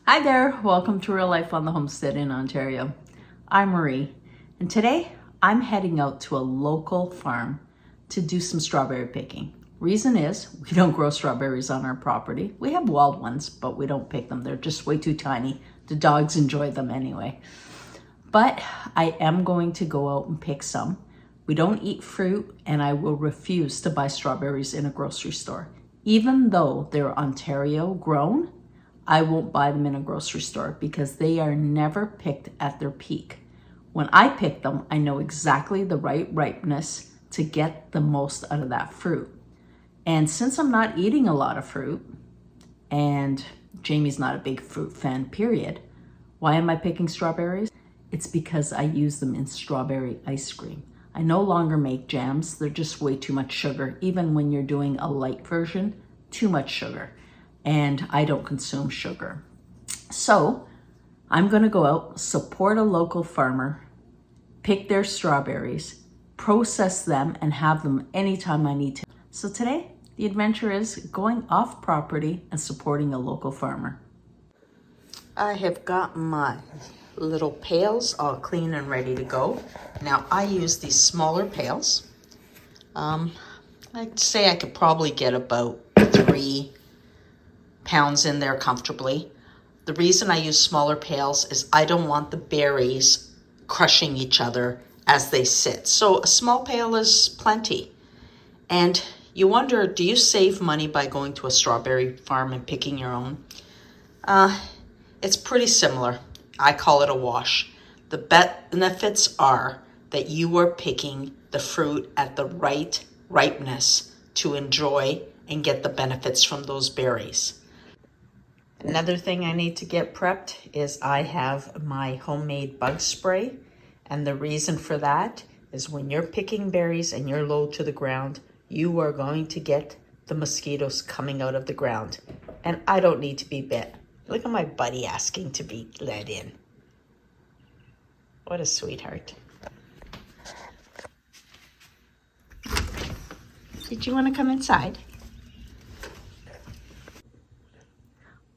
Hi there, welcome to Real Life on the Homestead in Ontario. I'm Marie, and today I'm heading out to a local farm to do some strawberry picking. Reason is, we don't grow strawberries on our property. We have wild ones, but we don't pick them. They're just way too tiny. The dogs enjoy them anyway. But I am going to go out and pick some. We don't eat fruit, and I will refuse to buy strawberries in a grocery store. Even though they're Ontario grown, I won't buy them in a grocery store because they are never picked at their peak. When I pick them, I know exactly the right ripeness to get the most out of that fruit. And since I'm not eating a lot of fruit, and Jamie's not a big fruit fan, period, why am I picking strawberries? It's because I use them in strawberry ice cream. I no longer make jams. They're just way too much sugar. Even when you're doing a light version, too much sugar. And I don't consume sugar. So I'm gonna go out, support a local farmer, pick their strawberries, process them, and have them anytime I need to. So today, the adventure is going off property and supporting a local farmer. I have got my little pails all clean and ready to go. Now I use these smaller pails. I'd say I could probably get about 3 pounds in there comfortably. The reason I use smaller pails is I don't want the berries crushing each other as they sit. So a small pail is plenty. And you wonder, do you save money by going to a strawberry farm and picking your own? It's pretty similar. I call it a wash. The benefits are that you are picking the fruit at the right ripeness to enjoy and get the benefits from those berries. Another thing I need to get prepped is I have my homemade bug spray. And the reason for that is when you're picking berries and you're low to the ground, you are going to get the mosquitoes coming out of the ground. And I don't need to be bit. Look at my buddy asking to be let in. What a sweetheart. Did you want to come inside?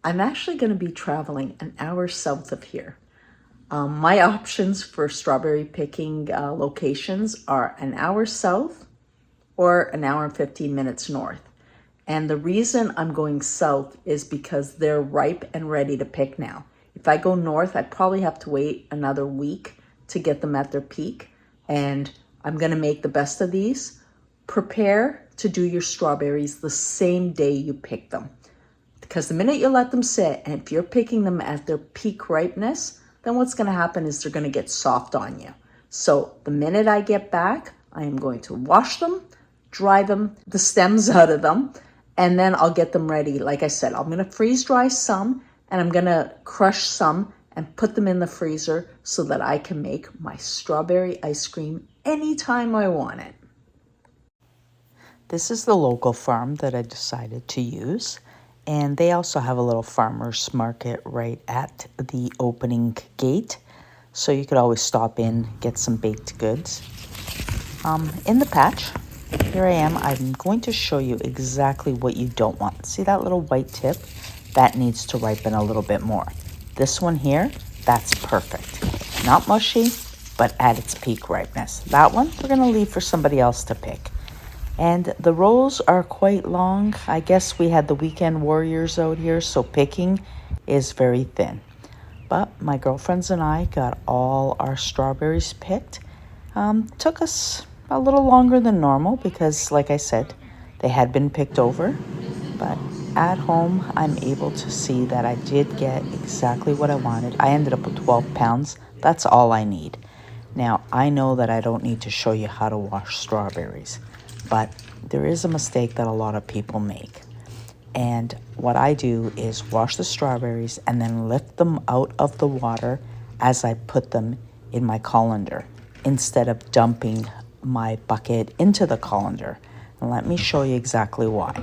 I'm actually going to be traveling an hour south of here. My options for strawberry picking locations are an hour south or an hour and 15 minutes north. And the reason I'm going south is because they're ripe and ready to pick now. If I go north, I'd probably have to wait another week to get them at their peak. And I'm going to make the best of these. Prepare to do your strawberries the same day you pick them. Because the minute you let them sit, and if you're picking them at their peak ripeness, then what's going to happen is they're going to get soft on you. So the minute I get back, I am going to wash them, dry them, the stems out of them, and then I'll get them ready. Like I said, I'm going to freeze dry some, and I'm going to crush some and put them in the freezer so that I can make my strawberry ice cream anytime I want it. This is the local farm that I decided to use. And they also have a little farmer's market right at the opening gate. So you could always stop in, get some baked goods. In the patch, here I am. I'm going to show you exactly what you don't want. See that little white tip? That needs to ripen a little bit more. This one here, that's perfect. Not mushy, but at its peak ripeness. That one, we're going to leave for somebody else to pick. And the rows are quite long. I guess we had the weekend warriors out here, so picking is very thin. But my girlfriends and I got all our strawberries picked. Took us a little longer than normal because, like I said, they had been picked over. But at home, I'm able to see that I did get exactly what I wanted. I ended up with 12 pounds. That's all I need. Now, I know that I don't need to show you how to wash strawberries. But there is a mistake that a lot of people make. And what I do is wash the strawberries and then lift them out of the water as I put them in my colander instead of dumping my bucket into the colander. And let me show you exactly why.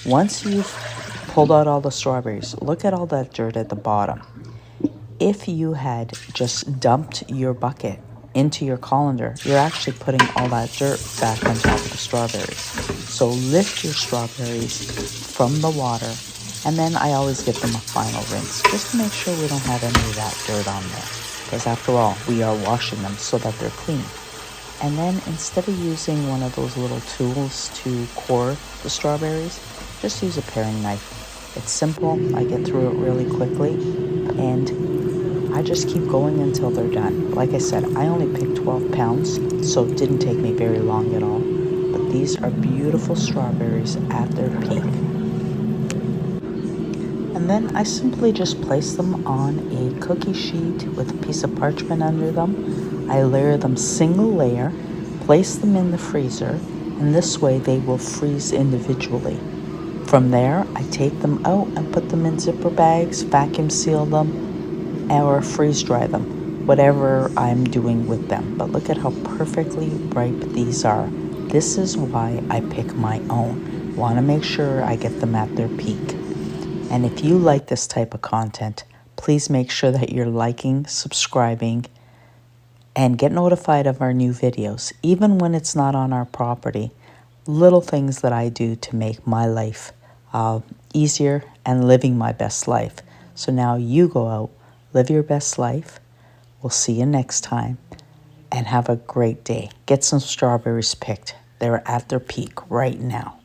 Once you've pulled out all the strawberries, look at all that dirt at the bottom. If you had just dumped your bucket into your colander, you're actually putting all that dirt back on top of the strawberries. So lift your strawberries from the water And then I always give them a final rinse just to make sure we don't have any of that dirt on there. Because after all, we are washing them so that they're clean. And then instead of using one of those little tools to core the strawberries, just use a paring knife. It's simple, I get through it really quickly, and I just keep going until they're done. Like I said, I only picked 12 pounds, so it didn't take me very long at all. But these are beautiful strawberries at their peak. And then I simply just place them on a cookie sheet with a piece of parchment under them. I layer them single layer, place them in the freezer, and this way they will freeze individually. From there, I take them out and put them in zipper bags, vacuum seal them, or freeze dry them, whatever I'm doing with them. But look at how perfectly ripe these are. This is why I pick my own. Want to make sure I get them at their peak. And if you like this type of content, please make sure that you're liking, subscribing, and get notified of our new videos, even when it's not on our property. Little things that I do to make my life easier and living my best life. So now you go out, live your best life. We'll see you next time, and have a great day. Get some strawberries picked. They're at their peak right now.